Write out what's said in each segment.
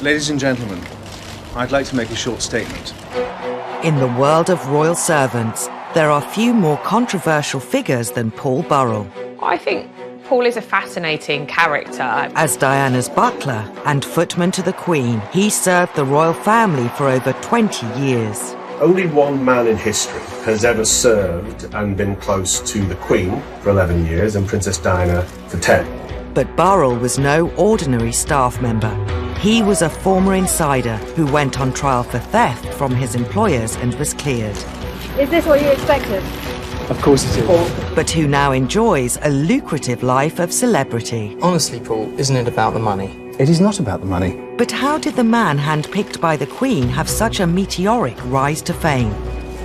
Ladies and gentlemen, I'd like to make a short statement. In the world of royal servants, there are few more controversial figures than Paul Burrell. I think Paul is a fascinating character. As Diana's butler and footman to the Queen, he served the royal family for over 20 years. Only one man in history has ever served and been close to the Queen for 11 years and Princess Diana for 10. But Burrell was no ordinary staff member. He was a former insider who went on trial for theft from his employers and was cleared. Is this what you expected? Of course it is. But who now enjoys a lucrative life of celebrity. Honestly, Paul, isn't it about the money? It is not about the money. But how did the man handpicked by the Queen have such a meteoric rise to fame?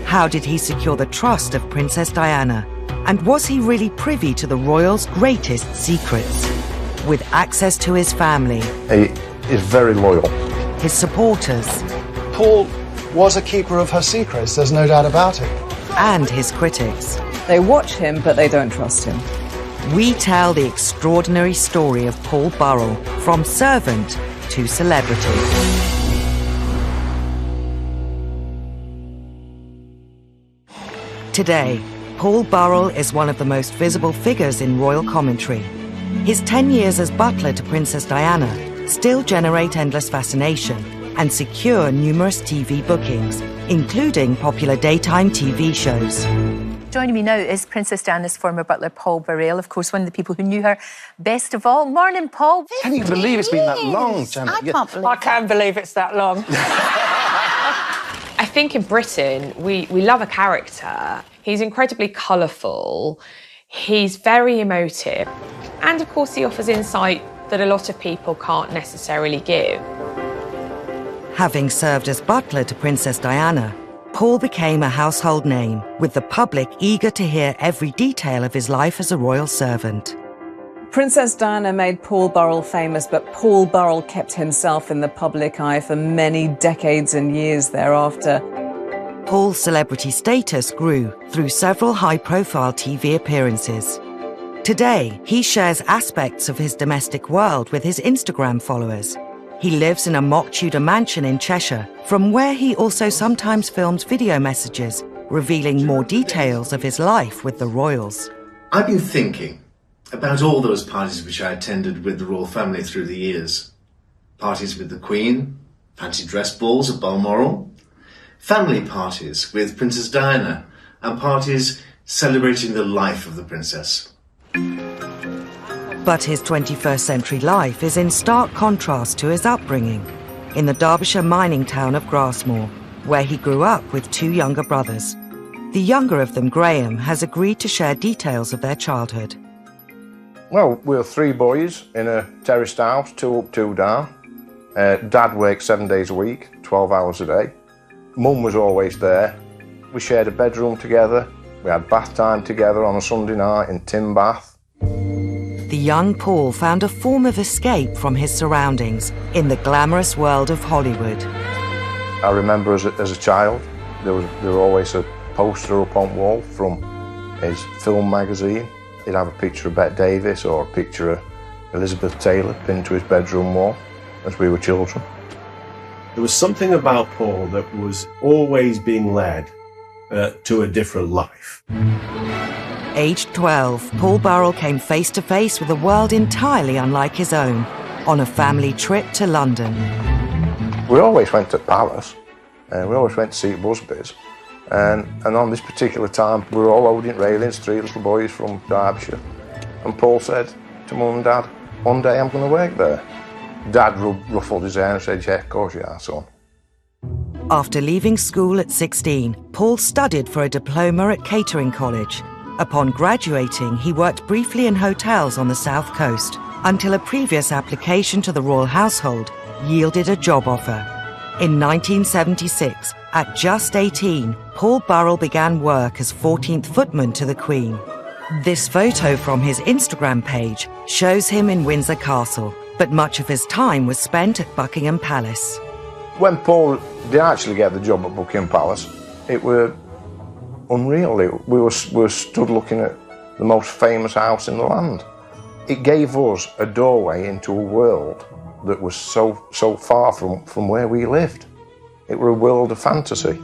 How did he secure the trust of Princess Diana? And was he really privy to the royals' greatest secrets? With access to his family, he is very loyal. his supporters, Paul was a keeper of her secrets, there's no doubt about it. and his critics. They watch him, but they don't trust him. We tell the extraordinary story of Paul Burrell, from servant to celebrity. Today, Paul Burrell is one of the most visible figures in royal commentary. His 10 years as butler to Princess Diana still generate endless fascination and secure numerous TV bookings, including popular daytime TV shows. Joining me now is Princess Diana's former butler, Paul Burrell, of course, one of the people who knew her best of all. Morning, Paul. Can you believe it's been that long, Janet? I can't believe it's that long. I think in Britain, we love a character. He's incredibly colourful, he's very emotive, and of course he offers insight that a lot of people can't necessarily give. Having served as butler to Princess Diana, Paul became a household name, with the public eager to hear every detail of his life as a royal servant. Princess Diana made Paul Burrell famous, but Paul Burrell kept himself in the public eye for many decades and years thereafter. Paul's celebrity status grew through several high-profile TV appearances. Today, he shares aspects of his domestic world with his Instagram followers. He lives in a mock Tudor mansion in Cheshire, from where he also sometimes films video messages, revealing more details of his life with the royals. I've been thinking about all those parties which I attended with the royal family through the years. Parties with the Queen, fancy dress balls at Balmoral, family parties with Princess Diana, and parties celebrating the life of the princess. But his 21st century life is in stark contrast to his upbringing, in the Derbyshire mining town of Grasmore, where he grew up with two younger brothers. The younger of them, Graham, has agreed to share details of their childhood. Well, we were three boys in a terraced house, 2 up, 2 down. Dad worked 7 days a week, 12 hours a day. Mum was always there. We shared a bedroom together. We had bath time together on a Sunday night in Tim Bath. The young Paul found a form of escape from his surroundings in the glamorous world of Hollywood. I remember as a child, there were always a poster up on wall from his film magazine. He'd have a picture of Bette Davis or a picture of Elizabeth Taylor pinned to his bedroom wall as we were children. There was something about Paul that was always being led to a different life. Aged 12, Paul Burrell came face to face with a world entirely unlike his own on a family trip to London. We always went to Palace, and we always went to see Busby's. And on this particular time, we were all loading railings, 3 little boys from Derbyshire. And Paul said to Mum and Dad, "One day I'm going to work there." Dad ruffled his hair and said, "Yeah, of course you are, son." After leaving school at 16, Paul studied for a diploma at Catering College. Upon graduating, he worked briefly in hotels on the south coast until a previous application to the royal household yielded a job offer. In 1976, at just 18, Paul Burrell began work as 14th footman to the Queen. This photo from his Instagram page shows him in Windsor Castle, but much of his time was spent at Buckingham Palace. When Paul did actually get the job at Buckingham Palace, it were unreal. We were stood looking at the most famous house in the land. It gave us a doorway into a world that was so far from where we lived. It were a world of fantasy.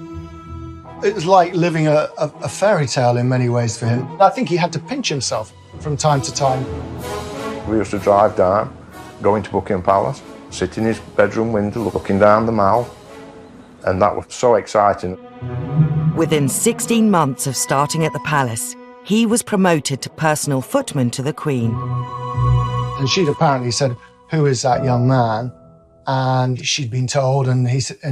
It was like living a fairy tale in many ways for him. I think he had to pinch himself from time to time. We used to drive down, go into Buckingham Palace, sit in his bedroom window looking down the Mall, and that was so exciting. Within 16 months of starting at the palace, he was promoted to personal footman to the Queen. And she'd apparently said, "Who is that young man?" And she'd been told, and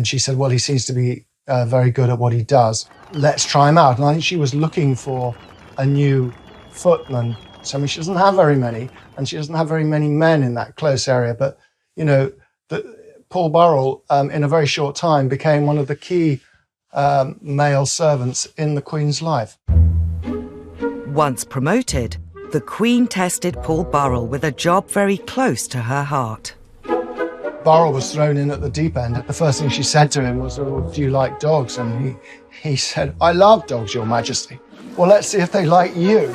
she said, "Well, he seems to be very good at what he does. Let's try him out." And I think she was looking for a new footman. So, I mean, she doesn't have very many, and she doesn't have very many men in that close area. But, you know, Paul Burrell, in a very short time, became one of the key male servants in the Queen's life. Once promoted, the Queen tested Paul Burrell with a job very close to her heart. Burrell was thrown in at the deep end. The first thing she said to him was, "Oh, do you like dogs?" And he said, "I love dogs, Your Majesty." "Well, let's see if they like you."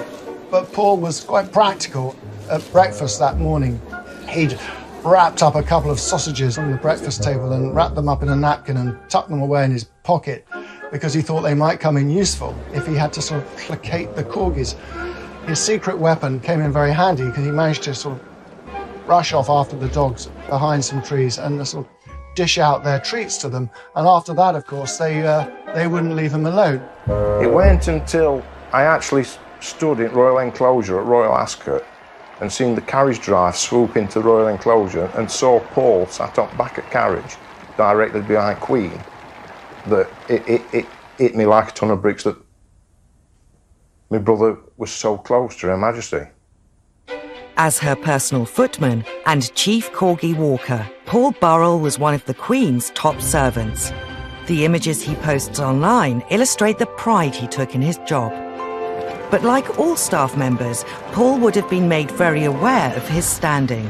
But Paul was quite practical. At breakfast that morning, he'd wrapped up a couple of sausages on the breakfast table and wrapped them up in a napkin and tucked them away in his pocket because he thought they might come in useful if he had to sort of placate the corgis. His secret weapon came in very handy because he managed to sort of rush off after the dogs behind some trees and sort of dish out their treats to them. And after that, of course, they wouldn't leave him alone. It wasn't until I actually stood in Royal Enclosure at Royal Ascot and seen the carriage drive swoop into Royal Enclosure and saw Paul sat on back of carriage directly behind Queen that it hit me like a ton of bricks that my brother was so close to Her Majesty. As her personal footman and chief corgi walker, Paul Burrell was one of the Queen's top servants. The images he posts online illustrate the pride he took in his job. But like all staff members, Paul would have been made very aware of his standing.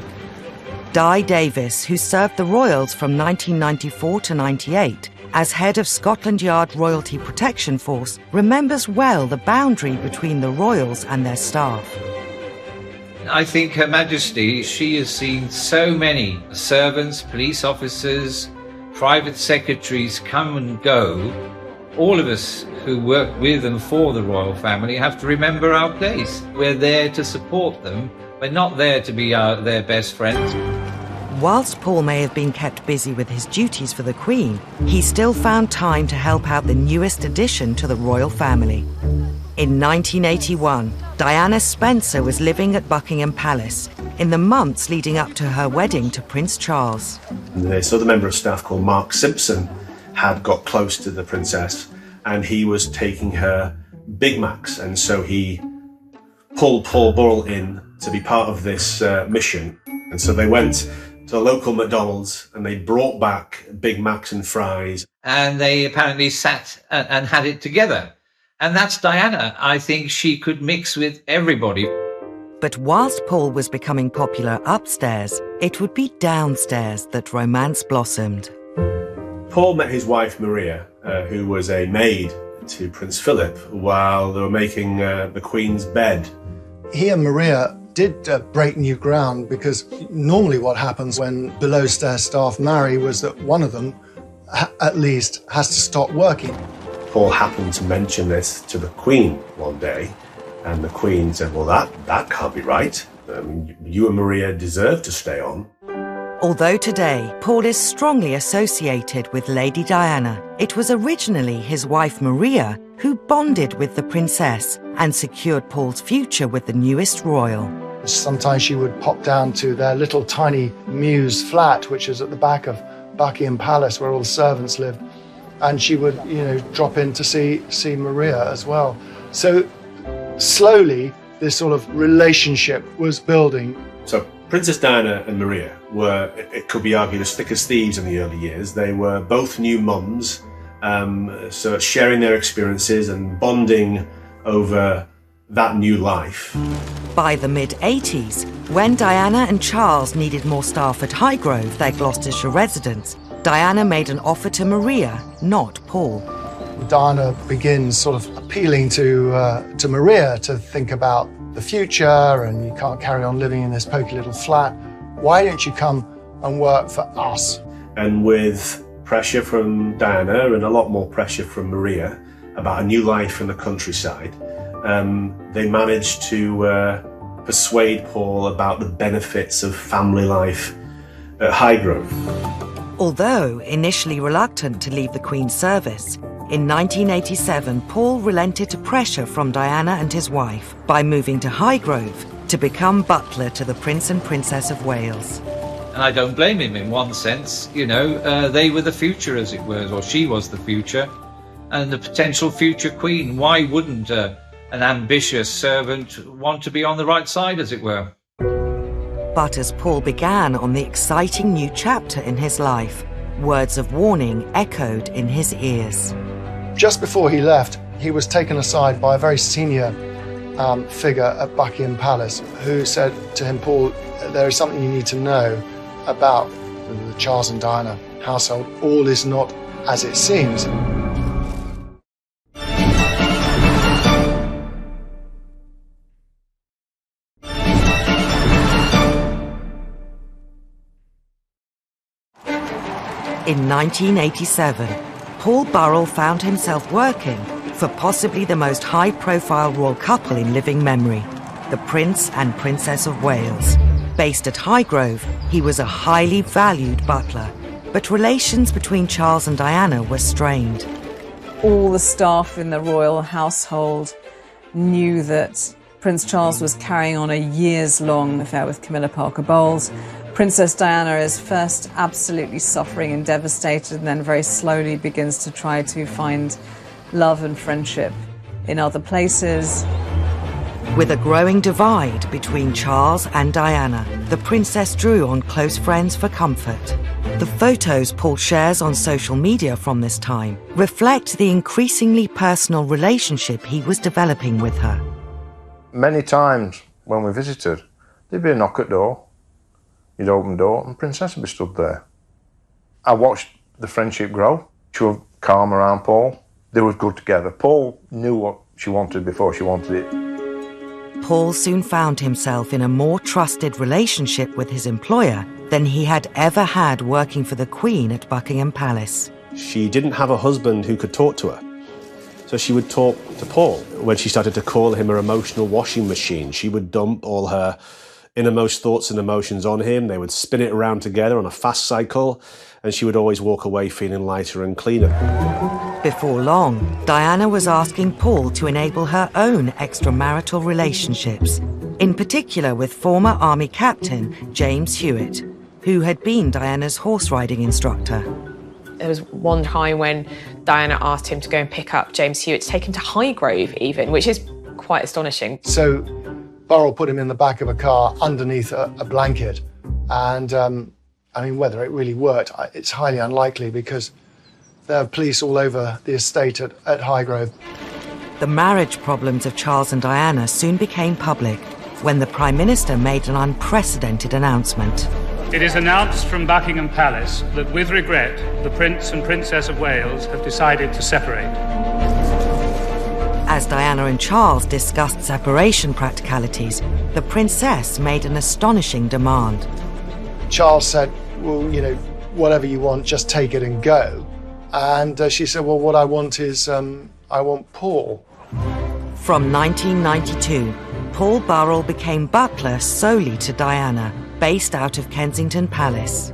Di Davis, who served the royals from 1994 to 98 as head of Scotland Yard Royalty Protection Force, remembers well the boundary between the royals and their staff. I think Her Majesty, she has seen so many servants, police officers, private secretaries come and go. All of us who work with and for the royal family have to remember our place. We're there to support them. We're not there to be their best friends. Whilst Paul may have been kept busy with his duties for the Queen, he still found time to help out the newest addition to the royal family. In 1981, Diana Spencer was living at Buckingham Palace in the months leading up to her wedding to Prince Charles. This other member of staff called Mark Simpson had got close to the princess and he was taking her Big Macs, and so he pulled Paul Burrell in to be part of this mission. And so they went to a local McDonald's and they brought back Big Macs and fries. And they apparently sat and had it together. And that's Diana. I think she could mix with everybody. But whilst Paul was becoming popular upstairs, it would be downstairs that romance blossomed. Paul met his wife Maria, who was a maid to Prince Philip, while they were making the Queen's bed. He and Maria did break new ground because normally what happens when below-stairs staff marry was that one of them, at least, has to stop working. Paul happened to mention this to the Queen one day, and the Queen said, "Well, that can't be right. You and Maria deserve to stay on." Although today Paul is strongly associated with Lady Diana, it was originally his wife Maria who bonded with the princess and secured Paul's future with the newest royal. Sometimes she would pop down to their little tiny mews flat, which is at the back of Buckingham Palace where all the servants lived, and she would, drop in to see Maria as well. So slowly this sort of relationship was building. So Princess Diana and Maria were, it could be argued, as thick as thieves in the early years. They were both new mums, so sharing their experiences and bonding over that new life. By the mid-80s, when Diana and Charles needed more staff at Highgrove, their Gloucestershire residence, Diana made an offer to Maria, not Paul. Diana begins sort of appealing to Maria to think about the future, and you can't carry on living in this poky little flat. Why don't you come and work for us. And with pressure from Diana and a lot more pressure from Maria about a new life in the countryside, they managed to persuade Paul about the benefits of family life at Highgrove. Although initially reluctant to leave the Queen's service, in 1987 Paul relented to pressure from Diana and his wife by moving to Highgrove to become butler to the Prince and Princess of Wales. And I don't blame him in one sense, you know, they were the future, as it were, or she was the future, and the potential future queen. Why wouldn't an ambitious servant want to be on the right side, as it were? But as Paul began on the exciting new chapter in his life, words of warning echoed in his ears. Just before he left, he was taken aside by a very senior figure at Buckingham Palace who said to him, Paul, there is something you need to know about the Charles and Diana household. All is not as it seems. In 1987, Paul Burrell found himself working for possibly the most high-profile royal couple in living memory, the Prince and Princess of Wales. Based at Highgrove, he was a highly valued butler, but relations between Charles and Diana were strained. All the staff in the royal household knew that Prince Charles was carrying on a years-long affair with Camilla Parker Bowles. Princess Diana is first absolutely suffering and devastated, and then very slowly begins to try to find love and friendship in other places. With a growing divide between Charles and Diana, the princess drew on close friends for comfort. The photos Paul shares on social media from this time reflect the increasingly personal relationship he was developing with her. Many times when we visited, there'd be a knock at the door. You'd open the door and Princess would be stood there. I watched the friendship grow. She was calm around Paul. They were good together. Paul knew what she wanted before she wanted it. Paul soon found himself in a more trusted relationship with his employer than he had ever had working for the Queen at Buckingham Palace. She didn't have a husband who could talk to her. So she would talk to Paul. When she started to call him her emotional washing machine, she would dump all her innermost thoughts and emotions on him. They would spin it around together on a fast cycle, and she would always walk away feeling lighter and cleaner. Before long, Diana was asking Paul to enable her own extramarital relationships, in particular with former Army Captain James Hewitt, who had been Diana's horse riding instructor. There was one time when Diana asked him to go and pick up James Hewitt, to take him to Highgrove even, which is quite astonishing. So Burrell put him in the back of a car underneath a blanket. And, I mean, whether it really worked, it's highly unlikely because there are police all over the estate at Highgrove. The marriage problems of Charles and Diana soon became public when the Prime Minister made an unprecedented announcement. It is announced from Buckingham Palace that, with regret, the Prince and Princess of Wales have decided to separate. As Diana and Charles discussed separation practicalities, the princess made an astonishing demand. Charles said, well, you know, whatever you want, just take it and go. And she said, well, what I want is, I want Paul. From 1992, Paul Burrell became butler solely to Diana, based out of Kensington Palace.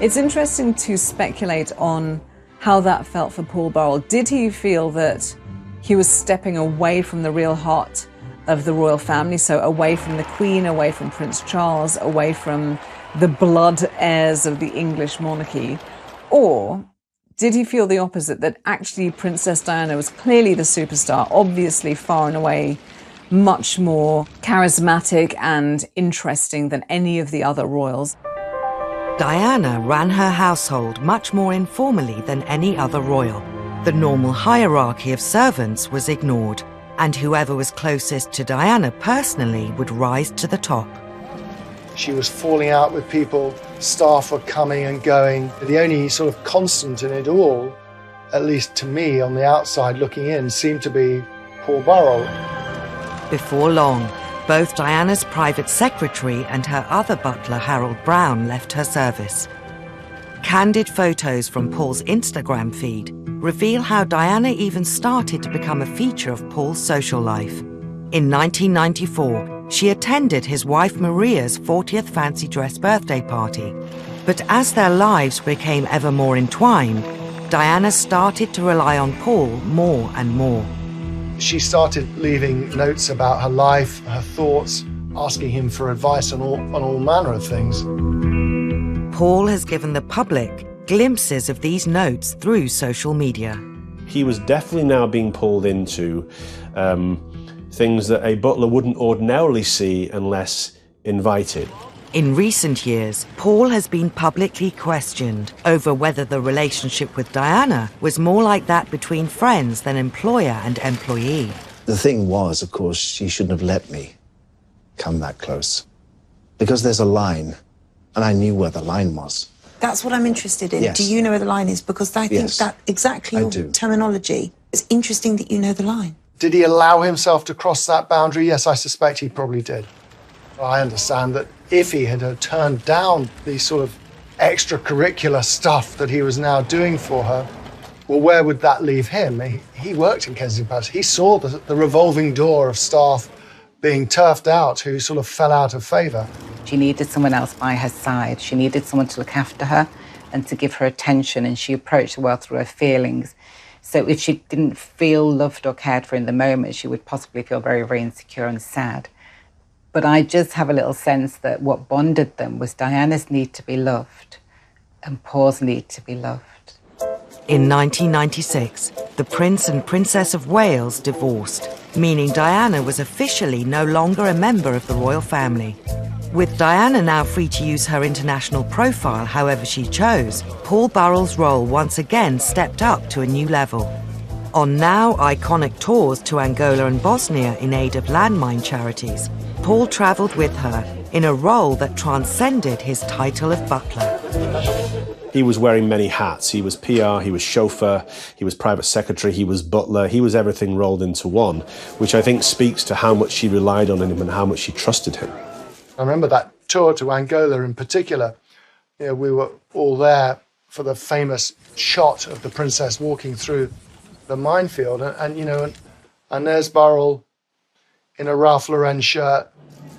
It's interesting to speculate on how that felt for Paul Burrell. Did he feel that he was stepping away from the real heart of the royal family, so away from the Queen, away from Prince Charles, away from the blood heirs of the English monarchy? Or did he feel the opposite, that actually Princess Diana was clearly the superstar, obviously far and away much more charismatic and interesting than any of the other royals? Diana ran her household much more informally than any other royal. The normal hierarchy of servants was ignored, and whoever was closest to Diana personally would rise to the top. She was falling out with people, staff were coming and going. The only sort of constant in it all, at least to me on the outside looking in, seemed to be Paul Burrell. Before long, Both Diana's private secretary and her other butler, Harold Brown, left her service. Candid photos from Paul's Instagram feed reveal how Diana even started to become a feature of Paul's social life. In 1994, she attended his wife Maria's 40th fancy dress birthday party. But as their lives became ever more entwined, Diana started to rely on Paul more and more. She started leaving notes about her life, her thoughts, asking him for advice on all manner of things. Paul has given the public glimpses of these notes through social media. He was definitely now being pulled into things that a butler wouldn't ordinarily see unless invited. In recent years, Paul has been publicly questioned over whether the relationship with Diana was more like that between friends than employer and employee. The thing was, of course, she shouldn't have let me come that close. Because there's a line, and I knew where the line was. That's what I'm interested in. Yes. Do you know where the line is? Because I think that exactly your terminology. It's interesting that you know the line. Did he allow himself to cross that boundary? Yes, I suspect he probably did. I understand that if he had turned down the sort of extracurricular stuff that he was now doing for her, well, where would that leave him? He worked in Kensington Palace. He saw the revolving door of staff being turfed out who sort of fell out of favour. She needed someone else by her side. She needed someone to look after her and to give her attention, and she approached the world through her feelings. So if she didn't feel loved or cared for in the moment, she would possibly feel very, very insecure and sad. But I just have a little sense that what bonded them was Diana's need to be loved and Paul's need to be loved. In 1996, the Prince and Princess of Wales divorced, meaning Diana was officially no longer a member of the royal family. With Diana now free to use her international profile however she chose, Paul Burrell's role once again stepped up to a new level. On now iconic tours to Angola and Bosnia in aid of landmine charities, Paul travelled with her in a role that transcended his title of butler. He was wearing many hats. He was PR, he was chauffeur, he was private secretary, he was butler, he was everything rolled into one, which I think speaks to how much she relied on him and how much she trusted him. I remember that tour to Angola in particular. You know, we were all there for the famous shot of the princess walking through the minefield, and there's Burrell in a Ralph Lauren shirt,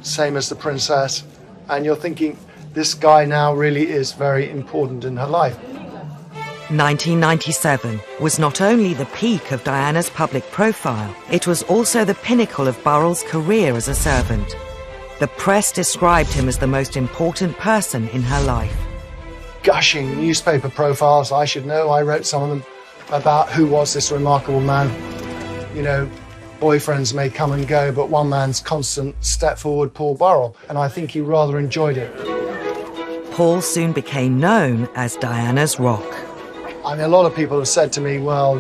same as the princess, and you're thinking, this guy now really is very important in her life. 1997 was not only the peak of Diana's public profile, it was also the pinnacle of Burrell's career as a servant. The press described him as the most important person in her life. Gushing newspaper profiles, I should know, I wrote some of them, about who was this remarkable man. You know, boyfriends may come and go, but one man's constant step forward, Paul Burrell, and I think he rather enjoyed it. Paul soon became known as Diana's rock. I mean, a lot of people have said to me, well,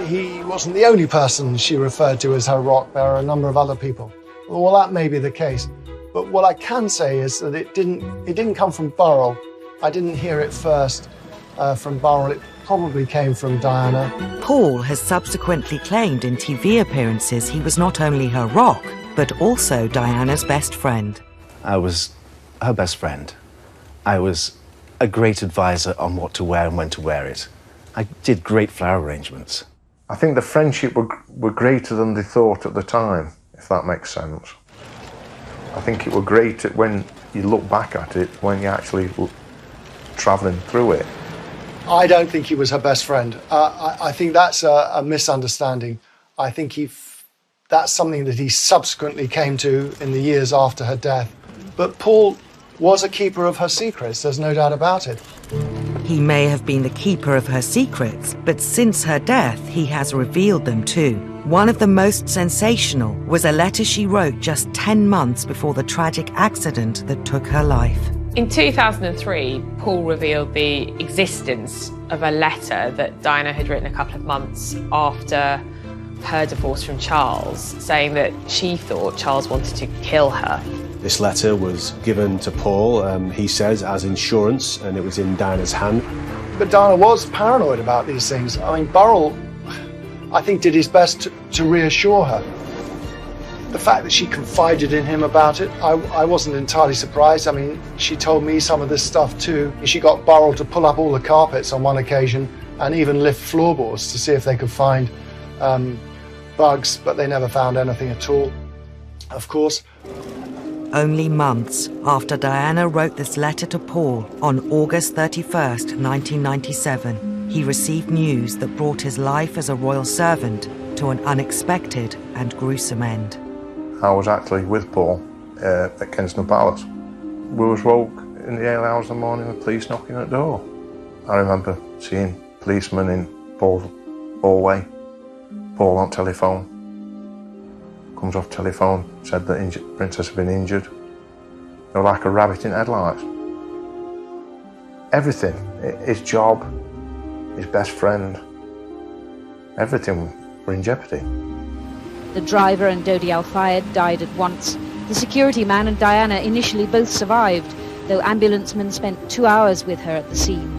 he wasn't the only person she referred to as her rock. There are a number of other people. Well, that may be the case. But what I can say is that it didn't come from Burrell. I didn't hear it first from Burrell. It probably came from Diana. Paul has subsequently claimed in TV appearances he was not only her rock, but also Diana's best friend. I was her best friend. I was a great advisor on what to wear and when to wear it. I did great flower arrangements. I think the friendship were greater than they thought at the time, if that makes sense. I think it were great when you look back at it, when you're actually travelling through it. I don't think he was her best friend. I think that's a misunderstanding. I think that's something that he subsequently came to in the years after her death. But Paul was a keeper of her secrets, there's no doubt about it. He may have been the keeper of her secrets, but since her death, he has revealed them too. One of the most sensational was a letter she wrote just 10 months before the tragic accident that took her life. In 2003, Paul revealed the existence of a letter that Diana had written a couple of months after her divorce from Charles, saying that she thought Charles wanted to kill her. This letter was given to Paul, he says, as insurance, and it was in Diana's hand. But Diana was paranoid about these things. I mean, Burrell, I think, did his best to reassure her. The fact that she confided in him about it, I wasn't entirely surprised. I mean, she told me some of this stuff too. She got Burrell to pull up all the carpets on one occasion and even lift floorboards to see if they could find bugs, but they never found anything at all, of course. Only months after Diana wrote this letter to Paul on August 31st, 1997, he received news that brought his life as a royal servant to an unexpected and gruesome end. I was actually with Paul at Kensington Palace. We was woke in the early hours of the morning with police knocking at the door. I remember seeing policemen in Paul's hallway. Paul on telephone. Comes off telephone, said that Princess had been injured. They were like a rabbit in headlights. Everything, his job, his best friend, everything were in jeopardy. The driver and Dodi Al-Fayed died at once. The security man and Diana initially both survived, though ambulancemen spent 2 hours with her at the scene.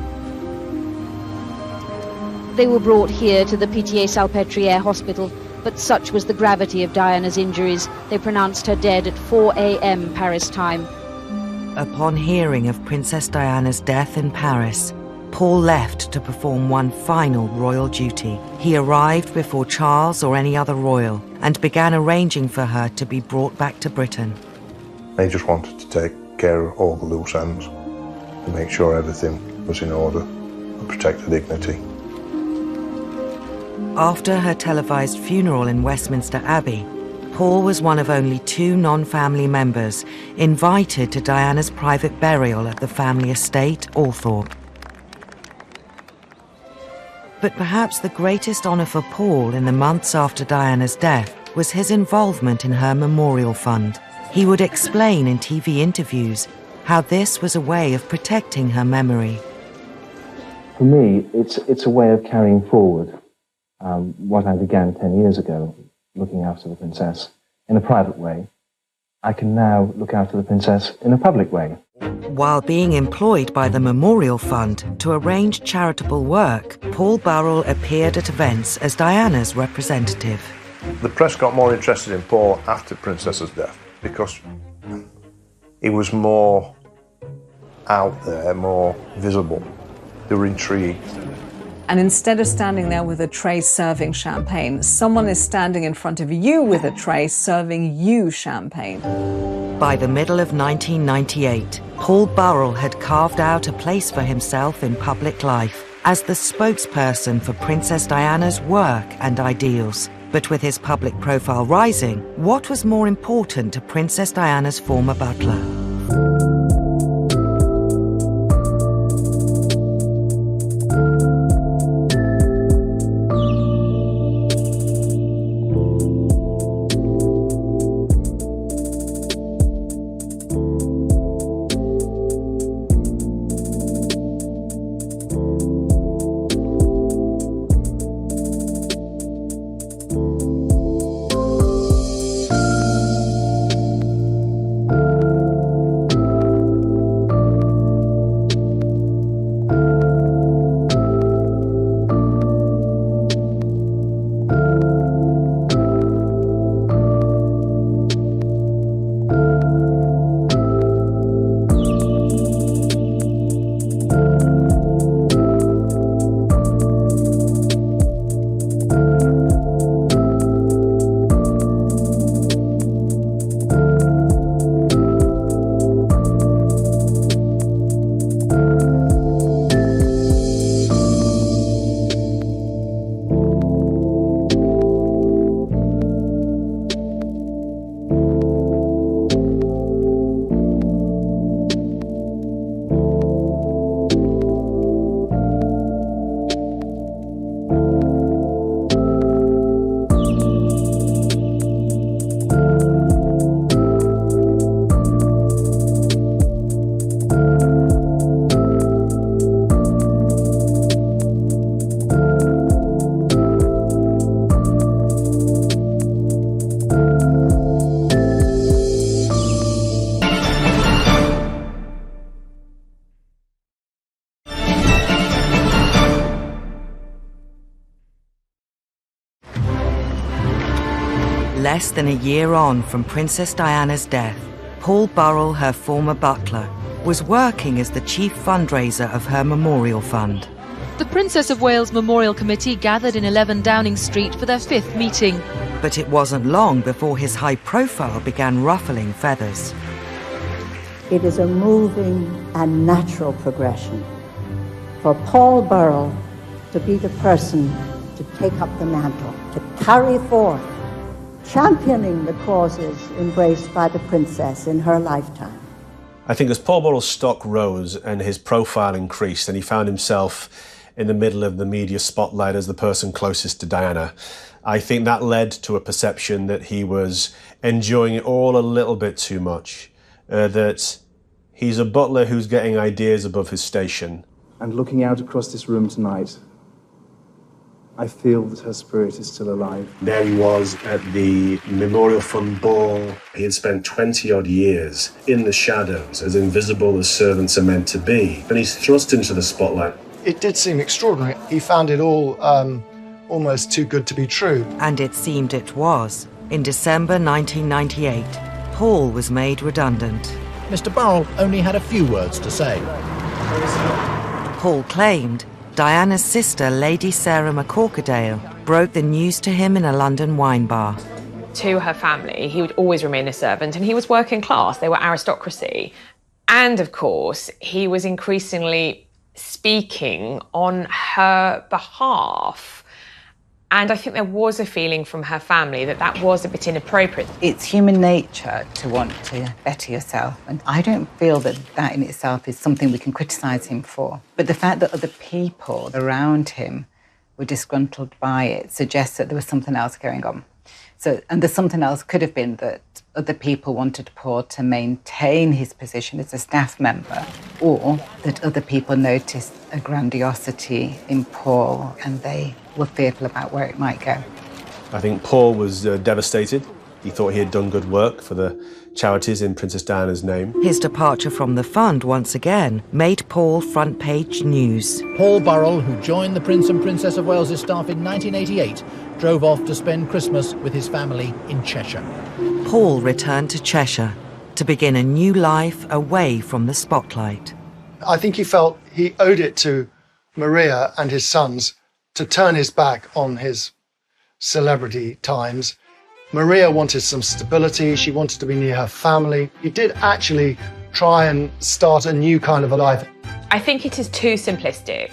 They were brought here to the Pitié-Salpêtrière hospital, but such was the gravity of Diana's injuries, they pronounced her dead at 4 a.m. Paris time. Upon hearing of Princess Diana's death in Paris, Paul left to perform one final royal duty. He arrived before Charles or any other royal and began arranging for her to be brought back to Britain. They just wanted to take care of all the loose ends and make sure everything was in order and protect the dignity. After her televised funeral in Westminster Abbey, Paul was one of only 2 non-family members invited to Diana's private burial at the family estate, Althorpe. But perhaps the greatest honour for Paul in the months after Diana's death was his involvement in her memorial fund. He would explain in TV interviews how this was a way of protecting her memory. For me, it's a way of carrying forward what I began 10 years ago, looking after the princess in a private way. I can now look after the princess in a public way. While being employed by the Memorial Fund to arrange charitable work, Paul Burrell appeared at events as Diana's representative. The press got more interested in Paul after Princess's death because he was more out there, more visible. They were intrigued. And instead of standing there with a tray serving champagne, someone is standing in front of you with a tray serving you champagne. By the middle of 1998, Paul Burrell had carved out a place for himself in public life as the spokesperson for Princess Diana's work and ideals. But with his public profile rising, what was more important to Princess Diana's former butler? Less than a year on from Princess Diana's death, Paul Burrell, her former butler, was working as the chief fundraiser of her memorial fund. The Princess of Wales Memorial Committee gathered in 11 Downing Street for their 5th meeting. But it wasn't long before his high profile began ruffling feathers. It is a moving and natural progression for Paul Burrell to be the person to take up the mantle, to carry forth, championing the causes embraced by the princess in her lifetime. I think as Paul Burrell's stock rose and his profile increased and he found himself in the middle of the media spotlight as the person closest to Diana, I think that led to a perception that he was enjoying it all a little bit too much, that he's a butler who's getting ideas above his station. And looking out across this room tonight, I feel that her spirit is still alive. There he was at the Memorial Fund ball. He had spent 20-odd years in the shadows, as invisible as servants are meant to be. And he's thrust into the spotlight. It did seem extraordinary. He found it all almost too good to be true. And it seemed it was. In December 1998, Paul was made redundant. Mr. Burrell only had a few words to say. Paul claimed Diana's sister, Lady Sarah McCorkadale, broke the news to him in a London wine bar. To her family, he would always remain a servant, and he was working class. They were aristocracy. And of course, he was increasingly speaking on her behalf. And I think there was a feeling from her family that that was a bit inappropriate. It's human nature to want to better yourself. And I don't feel that that in itself is something we can criticise him for. But the fact that other people around him were disgruntled by it suggests that there was something else going on. And the something else could have been that other people wanted Paul to maintain his position as a staff member, or that other people noticed a grandiosity in Paul and they were fearful about where it might go. I think Paul was devastated. He thought he had done good work for the charities in Princess Diana's name. His departure from the fund once again made Paul front-page news. Paul Burrell, who joined the Prince and Princess of Wales' staff in 1988, drove off to spend Christmas with his family in Cheshire. Paul returned to Cheshire to begin a new life away from the spotlight. I think he felt he owed it to Maria and his sons to turn his back on his celebrity times. Maria wanted some stability. She wanted to be near her family. He did actually try and start a new kind of a life. I think it is too simplistic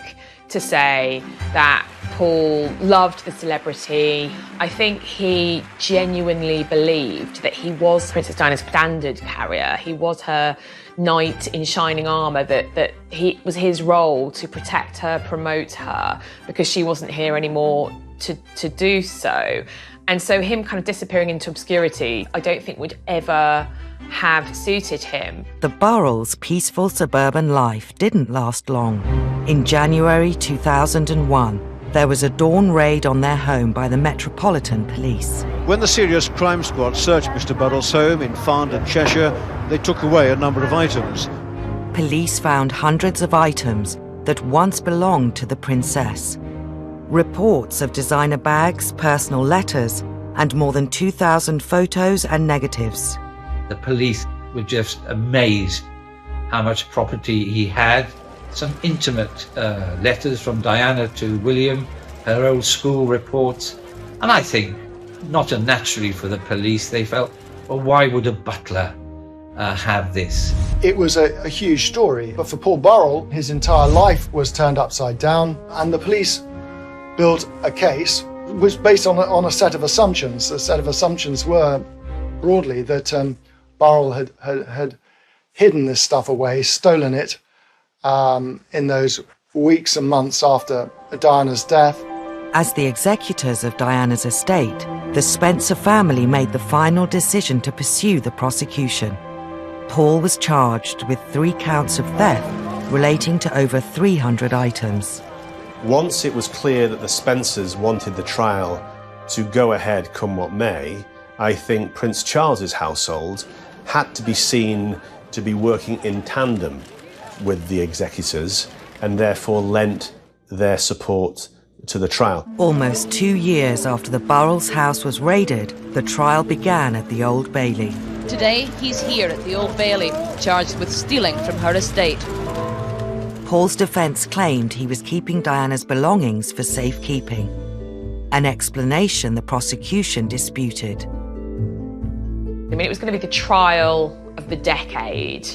to say that Paul loved the celebrity. I think he genuinely believed that he was Princess Diana's standard carrier. He was her knight in shining armour, that it was his role to protect her, promote her, because she wasn't here anymore to do so. And so him kind of disappearing into obscurity, I don't think would ever have suited him. The Burrells' peaceful suburban life didn't last long. In January 2001, there was a dawn raid on their home by the Metropolitan Police. When the Serious Crime Squad searched Mr. Burrell's home in Farndon, Cheshire, they took away a number of items. Police found hundreds of items that once belonged to the princess. Reports of designer bags, personal letters, and more than 2,000 photos and negatives. The police were just amazed how much property he had. Some intimate letters from Diana to William, her old school reports. And I think, not unnaturally for the police, they felt, well, why would a butler have this? It was a huge story, but for Paul Burrell, his entire life was turned upside down, and the police built a case which was based on a set of assumptions. The set of assumptions were, broadly, that Burrell had hidden this stuff away, stolen it, in those weeks and months after Diana's death. As the executors of Diana's estate, the Spencer family made the final decision to pursue the prosecution. Paul was charged with 3 counts of theft relating to over 300 items. Once it was clear that the Spencers wanted the trial to go ahead come what may, I think Prince Charles's household had to be seen to be working in tandem with the executors and therefore lent their support to the trial. Almost 2 years after the Burrells' house was raided, the trial began at the Old Bailey. Today, he's here at the Old Bailey, charged with stealing from her estate. Paul's defence claimed he was keeping Diana's belongings for safekeeping, an explanation the prosecution disputed. I mean, it was going to be the trial of the decade,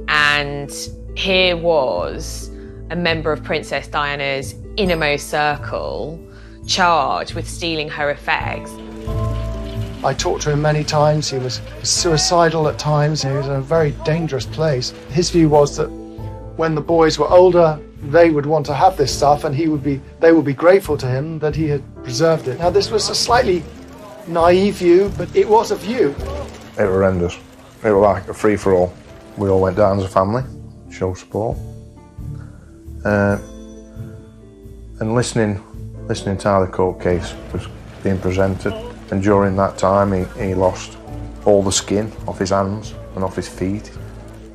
and here was a member of Princess Diana's innermost circle charged with stealing her effects. I talked to him many times. He was suicidal at times. He was in a very dangerous place. His view was that when the boys were older, they would want to have this stuff, and they would be grateful to him that he had preserved it. Now, this was a slightly naive view, but it was a view. It was horrendous. It was like a free-for-all. We all went down as a family, show support. And listening to how the court case was being presented. And during that time, he lost all the skin off his hands and off his feet.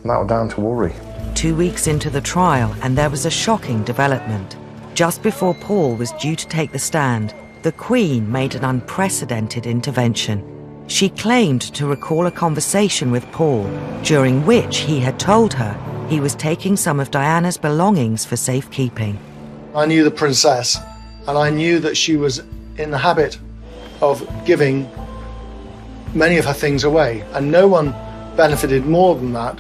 And that was down to worry. 2 weeks into the trial, and there was a shocking development. Just before Paul was due to take the stand, the Queen made an unprecedented intervention. She claimed to recall a conversation with Paul, during which he had told her he was taking some of Diana's belongings for safekeeping. I knew the princess, and I knew that she was in the habit of giving many of her things away, and no one benefited more than that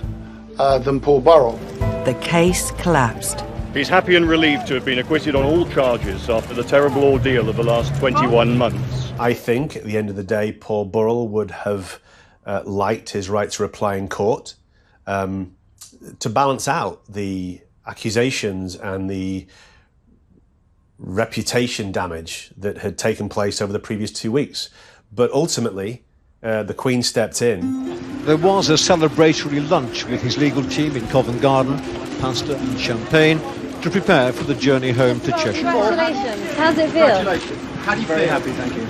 than Paul Burrell. The case collapsed. He's happy and relieved to have been acquitted on all charges after the terrible ordeal of the last 21 months. I think, at the end of the day, Paul Burrell would have liked his right to reply in court to balance out the accusations and the reputation damage that had taken place over the previous 2 weeks. But ultimately, the Queen stepped in. There was a celebratory lunch with his legal team in Covent Garden, pasta and champagne, to prepare for the journey home to Cheshire. Congratulations. How's it feel? Congratulations. How do you feel? Very happy, thank you.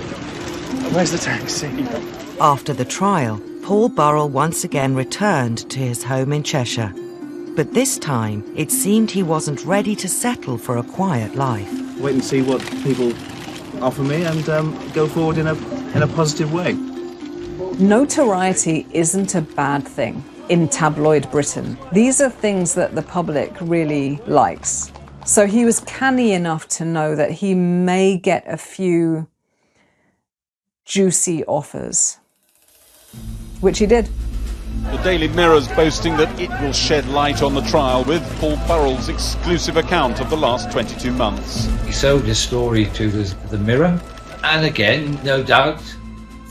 Where's the taxi? After the trial, Paul Burrell once again returned to his home in Cheshire. But this time, it seemed he wasn't ready to settle for a quiet life. Wait and see what people offer me and go forward in a positive way. Notoriety isn't a bad thing in tabloid Britain. These are things that the public really likes. So he was canny enough to know that he may get a few juicy offers, which he did. The Daily Mirror's boasting that it will shed light on the trial with Paul Burrell's exclusive account of the last 22 months. He sold his story to the Mirror, and again, no doubt,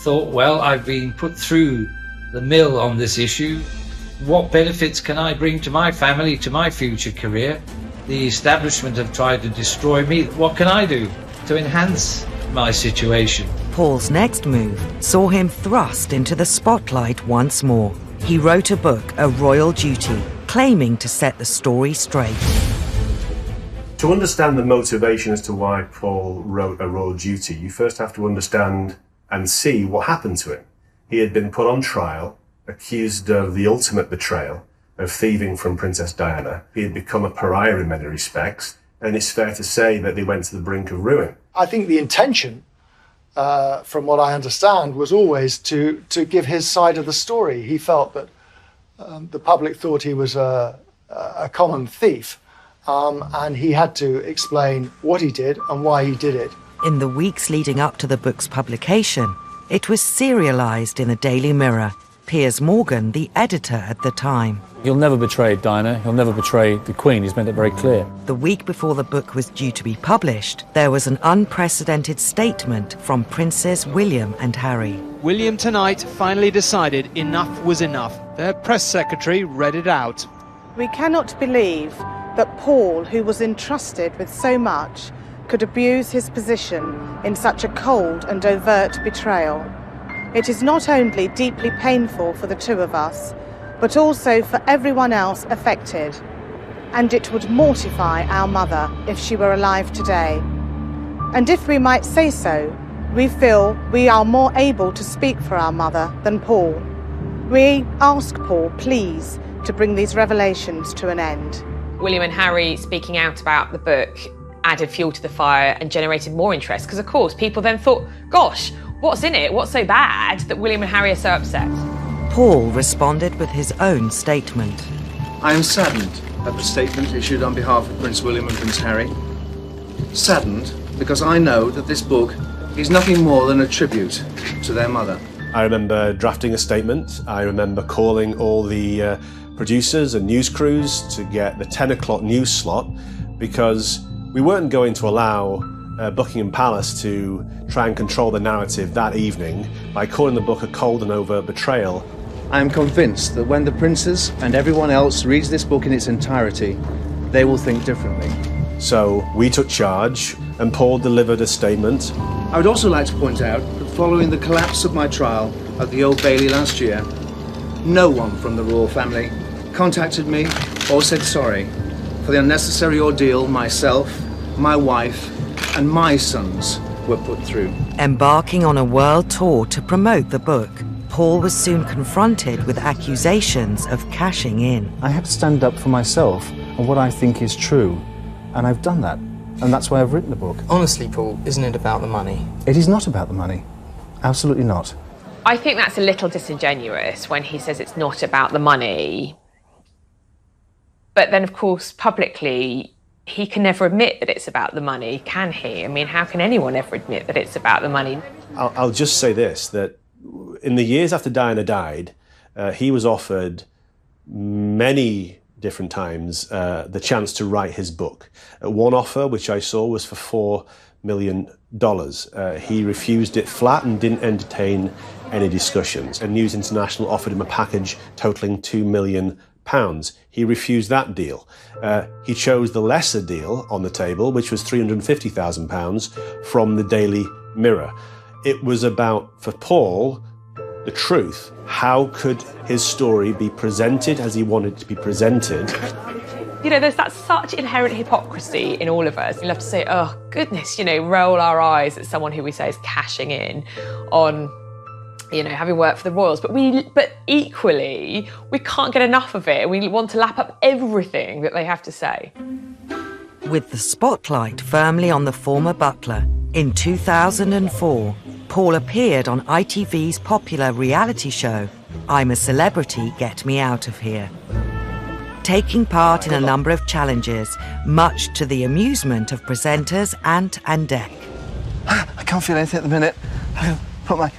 thought, well, I've been put through the mill on this issue. What benefits can I bring to my family, to my future career? The establishment have tried to destroy me. What can I do to enhance my situation? Paul's next move saw him thrust into the spotlight once more. He wrote a book, A Royal Duty, claiming to set the story straight. To understand the motivation as to why Paul wrote A Royal Duty, you first have to understand and see what happened to him. He had been put on trial, accused of the ultimate betrayal, of thieving from Princess Diana. He had become a pariah in many respects, and it's fair to say that they went to the brink of ruin. I think the intention, from what I understand, was always to give his side of the story. He felt that the public thought he was a common thief, and he had to explain what he did and why he did it. In the weeks leading up to the book's publication, it was serialised in the Daily Mirror. Piers Morgan, the editor at the time. He'll never betray Diana, he'll never betray the Queen, he's made it very clear. The week before the book was due to be published, there was an unprecedented statement from Princes William and Harry. William tonight finally decided enough was enough. Their press secretary read it out. We cannot believe that Paul, who was entrusted with so much, could abuse his position in such a cold and overt betrayal. It is not only deeply painful for the two of us, but also for everyone else affected. And it would mortify our mother if she were alive today. And if we might say so, we feel we are more able to speak for our mother than Paul. We ask Paul, please, to bring these revelations to an end. William and Harry speaking out about the book, added fuel to the fire and generated more interest, because of course people then thought, gosh, what's in it? What's so bad that William and Harry are so upset? Paul responded with his own statement. I am saddened at the statement issued on behalf of Prince William and Prince Harry. Saddened because I know that this book is nothing more than a tribute to their mother. I remember drafting a statement. I remember calling all the producers and news crews to get the 10 o'clock news slot, because we weren't going to allow Buckingham Palace to try and control the narrative that evening by calling the book a cold and overt betrayal. I am convinced that when the princes and everyone else reads this book in its entirety, they will think differently. So we took charge and Paul delivered a statement. I would also like to point out that following the collapse of my trial at the Old Bailey last year, no one from the royal family contacted me or said sorry for the unnecessary ordeal myself, my wife, and my sons were put through. Embarking on a world tour to promote the book, Paul was soon confronted with accusations of cashing in. I have to stand up for myself and what I think is true, and I've done that, and that's why I've written the book. Honestly, Paul, isn't it about the money? It is not about the money. Absolutely not. I think that's a little disingenuous when he says it's not about the money. But then, of course, publicly, he can never admit that it's about the money, can he? I mean, how can anyone ever admit that it's about the money? I'll just say this, that in the years after Diana died, he was offered many different times the chance to write his book. One offer, which I saw, was for $4 million. He refused it flat and didn't entertain any discussions. And News International offered him a package totaling £2 million. He refused that deal. He chose the lesser deal on the table, which was £350,000 from the Daily Mirror. It was about, for Paul, the truth. How could his story be presented as he wanted it to be presented? You know, there's that such inherent hypocrisy in all of us. We love to say, oh, goodness, you know, roll our eyes at someone who we say is cashing in on, you know, having worked for the royals. But equally, we can't get enough of it. We want to lap up everything that they have to say. With the spotlight firmly on the former butler, in 2004, Paul appeared on ITV's popular reality show, I'm a Celebrity, Get Me Out of Here. Taking part in a number of challenges, much to the amusement of presenters Ant and Dec. I can't feel anything at the minute. I'll put my...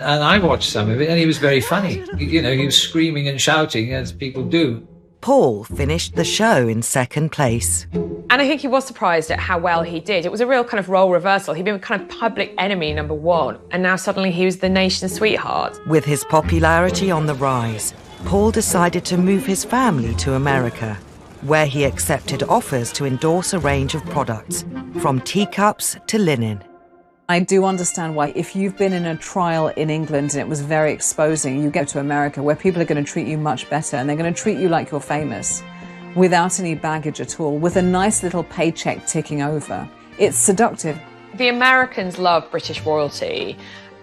And I watched some of it, and he was very funny. You know, he was screaming and shouting, as people do. Paul finished the show in second place. And I think he was surprised at how well he did. It was a real kind of role reversal. He'd been kind of public enemy number one, and now suddenly he was the nation's sweetheart. With his popularity on the rise, Paul decided to move his family to America, where he accepted offers to endorse a range of products, from teacups to linen. I do understand why, if you've been in a trial in England and it was very exposing, you get to America where people are going to treat you much better and they're going to treat you like you're famous, without any baggage at all, with a nice little paycheck ticking over. It's seductive. The Americans love British royalty,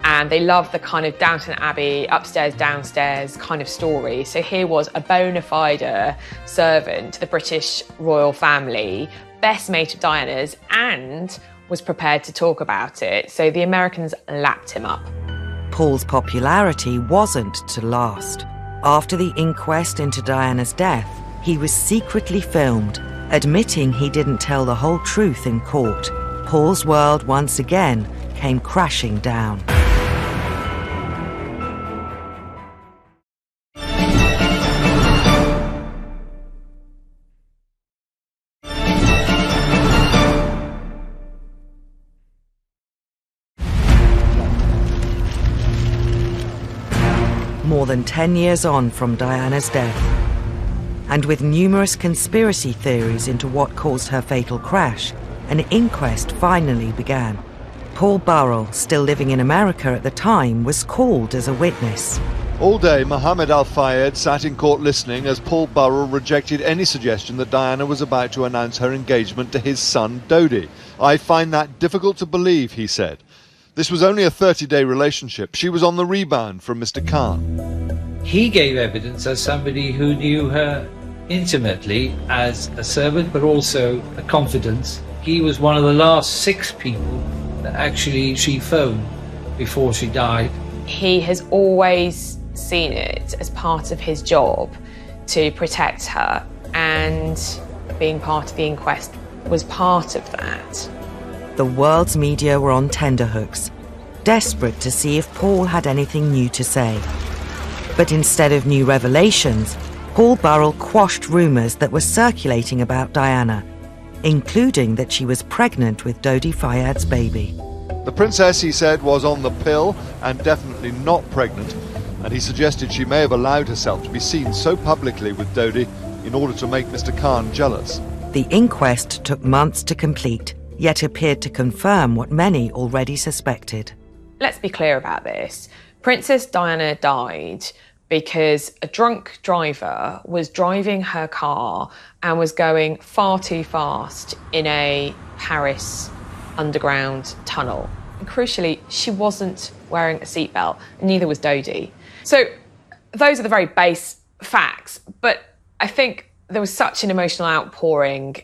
and they love the kind of Downton Abbey, upstairs, downstairs kind of story. So here was a bona fide servant to the British royal family, best mate of Diana's, and was prepared to talk about it. So the Americans lapped him up. Paul's popularity wasn't to last. After the inquest into Diana's death, he was secretly filmed, admitting he didn't tell the whole truth in court. Paul's world once again came crashing down. More than 10 years on from Diana's death, and with numerous conspiracy theories into what caused her fatal crash, an inquest finally began. Paul Burrell, still living in America at the time, was called as a witness. All day, Mohammed Al-Fayed sat in court listening as Paul Burrell rejected any suggestion that Diana was about to announce her engagement to his son, Dodi. I find that difficult to believe, he said. This was only a 30-day relationship. She was on the rebound from Mr. Khan. He gave evidence as somebody who knew her intimately as a servant, but also a confidant. He was one of the last 6 people that actually she phoned before she died. He has always seen it as part of his job to protect her, and being part of the inquest was part of that. The world's media were on tenterhooks, desperate to see if Paul had anything new to say. But instead of new revelations, Paul Burrell quashed rumours that were circulating about Diana, including that she was pregnant with Dodi Fayad's baby. The princess, he said, was on the pill and definitely not pregnant, and he suggested she may have allowed herself to be seen so publicly with Dodi in order to make Mr. Khan jealous. The inquest took months to complete, yet appeared to confirm what many already suspected. Let's be clear about this. Princess Diana died because a drunk driver was driving her car and was going far too fast in a Paris underground tunnel. And crucially, she wasn't wearing a seatbelt, and neither was Dodi. So those are the very base facts, but I think there was such an emotional outpouring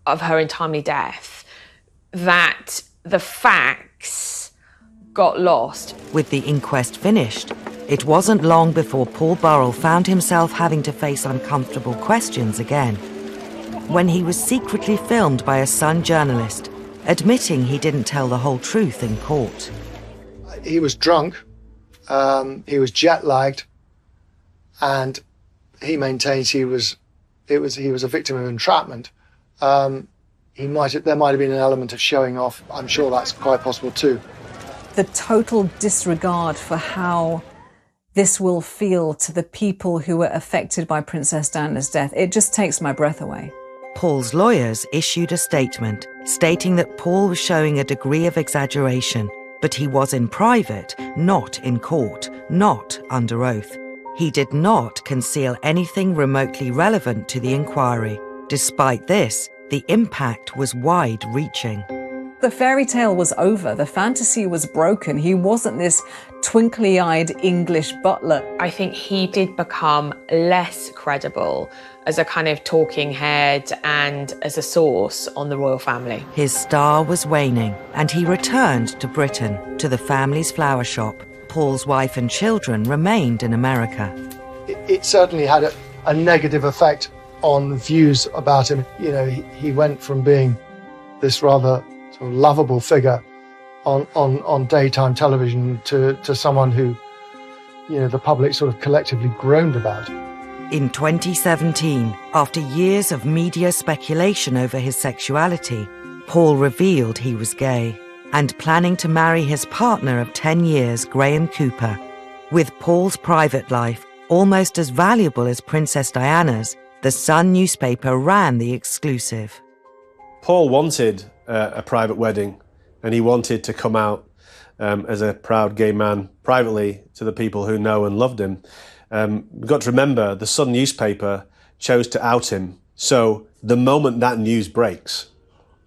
of her untimely death that the facts got lost. With the inquest finished, it wasn't long before Paul Burrell found himself having to face uncomfortable questions again, when he was secretly filmed by a Sun journalist, admitting he didn't tell the whole truth in court. He was drunk, he was jet-lagged, and he maintains he was a victim of entrapment. There might have been an element of showing off. I'm sure that's quite possible too. The total disregard for how this will feel to the people who were affected by Princess Diana's death, it just takes my breath away. Paul's lawyers issued a statement stating that Paul was showing a degree of exaggeration, but he was in private, not in court, not under oath. He did not conceal anything remotely relevant to the inquiry. Despite this, the impact was wide-reaching. The fairy tale was over. The fantasy was broken. He wasn't this twinkly-eyed English butler. I think he did become less credible as a kind of talking head and as a source on the royal family. His star was waning, and he returned to Britain, to the family's flower shop. Paul's wife and children remained in America. It certainly had a negative effect on views about him. You know, he went from being this rather sort of lovable figure on daytime television to someone who, you know, the public sort of collectively groaned about. In 2017, after years of media speculation over his sexuality, Paul revealed he was gay and planning to marry his partner of 10 years, Graham Cooper. With Paul's private life almost as valuable as Princess Diana's, the Sun newspaper ran the exclusive. Paul wanted a private wedding, and he wanted to come out as a proud gay man privately to the people who know and loved him. We've got to remember, the Sun newspaper chose to out him. So the moment that news breaks,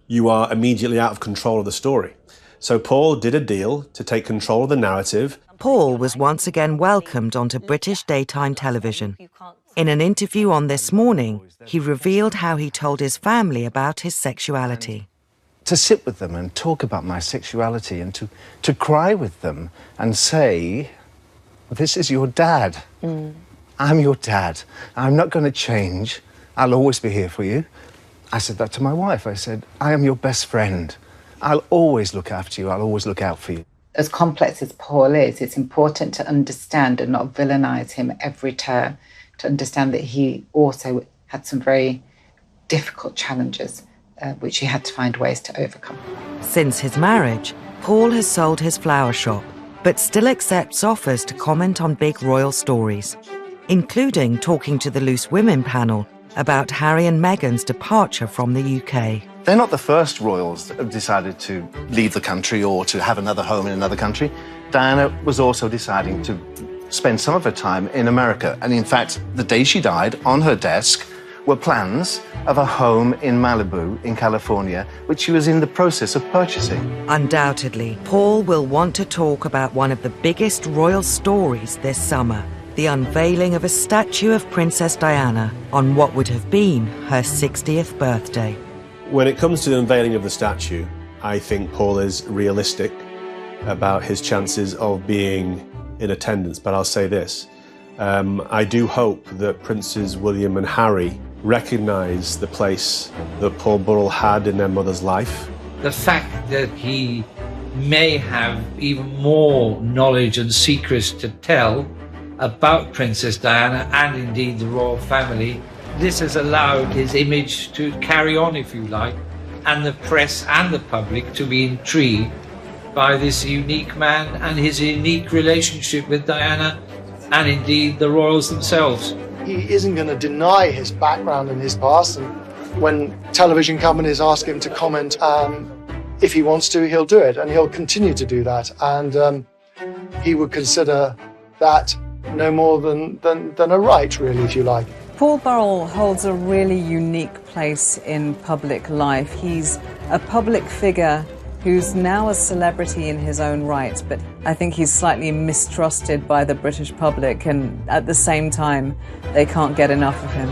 you are immediately out of control of the story. So Paul did a deal to take control of the narrative. Paul was once again welcomed onto British daytime television. In an interview on This Morning, he revealed how he told his family about his sexuality. To sit with them and talk about my sexuality and to cry with them and say, this is your dad. I'm your dad. I'm not going to change. I'll always be here for you. I said that to my wife. I said, I am your best friend. I'll always look after you. I'll always look out for you. As complex as Paul is, it's important to understand and not villainize him every turn, to understand that he also had some very difficult challenges, which he had to find ways to overcome. Since his marriage, Paul has sold his flower shop, but still accepts offers to comment on big royal stories, including talking to the Loose Women panel about Harry and Meghan's departure from the UK. They're not the first royals that have decided to leave the country or to have another home in another country. Diana was also deciding to spend some of her time in America. And in fact, the day she died, on her desk were plans of a home in Malibu in California, which she was in the process of purchasing. Undoubtedly, Paul will want to talk about one of the biggest royal stories this summer, the unveiling of a statue of Princess Diana on what would have been her 60th birthday. When it comes to the unveiling of the statue, I think Paul is realistic about his chances of being in attendance, but I'll say this. I do hope that Princes William and Harry recognise the place that Paul Burrell had in their mother's life. The fact that he may have even more knowledge and secrets to tell about Princess Diana and indeed the royal family, this has allowed his image to carry on, if you like, and the press and the public to be intrigued by this unique man and his unique relationship with Diana and indeed the royals themselves. He isn't going to deny his background and his past, and when television companies ask him to comment, if he wants to, he'll do it, and he'll continue to do that, and he would consider that no more than a right, really, if you like. Paul Burrell holds a really unique place in public life. He's a public figure who's now a celebrity in his own right, but I think he's slightly mistrusted by the British public, and at the same time, they can't get enough of him.